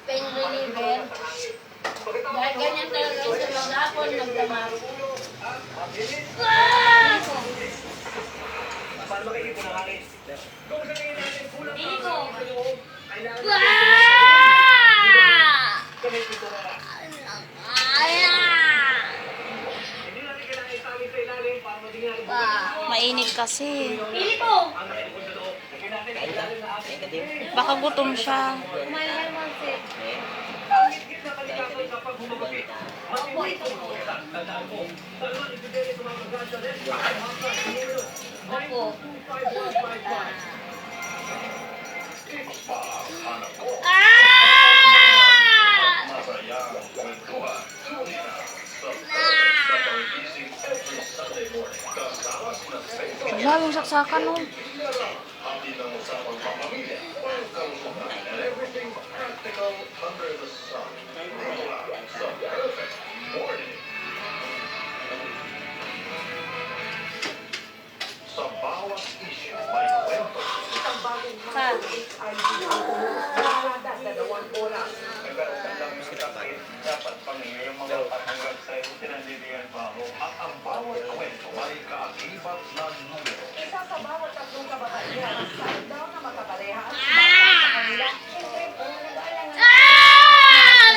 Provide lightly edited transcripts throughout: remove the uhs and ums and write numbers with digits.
pain reliever. Dahil ganyan talaga sa maghapon, nagdamag. Dito. Mainit kasi. Pili po. Baka gutom siya. Kumain mo si. Opo, ito po. Opo. Wala, yung saksakan no. Sa bawat issue may kwento. Isang bagong dalawang oras. Nagkaroon lang kasi dapat pangingay yung mga hanggang sa iyo pinandidigan pa ako. At ang bawat kwento may kaakibat na numero. Isa sa bawat tatlong kababayan, saan daw na magkapareha at sa kanila. Siyempre, kung nag-aalangan.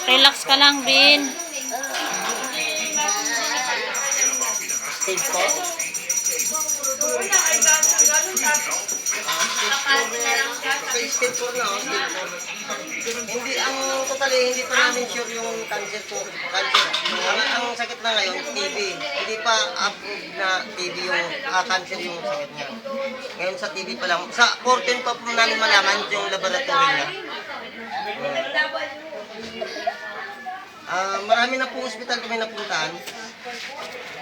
Relax ka lang, Bin. Stage po? Sa stage 4 na, stage 4. Hindi, ang totally, hindi pa namin sure yung cancer po. Cancer. Ang sakit na ngayon, TB. Hindi pa approved na TB yung cancer yung sakit niya. Ngayon sa TB pa lang. Sa 14 pa po namin malaman yung laboratory niya. Marami na po hospital kami napuntahan.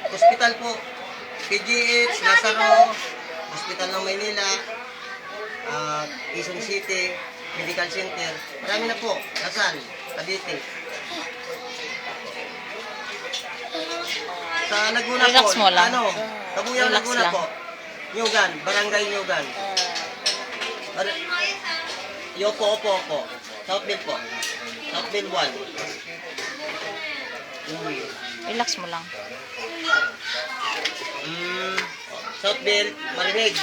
Hospital po, PGH, Lazaro, Hospital ng Maynila, Quezon City, Medical Center. Marami na po, Lasal, Cavite. Sa Laguna Relax po, mo lang. Kabuyang Relax Laguna lang. po. Nyugan, Barangay Nyugan. Opo. Southville po. Southville 1. Relax mo lang. Southville, Marinig.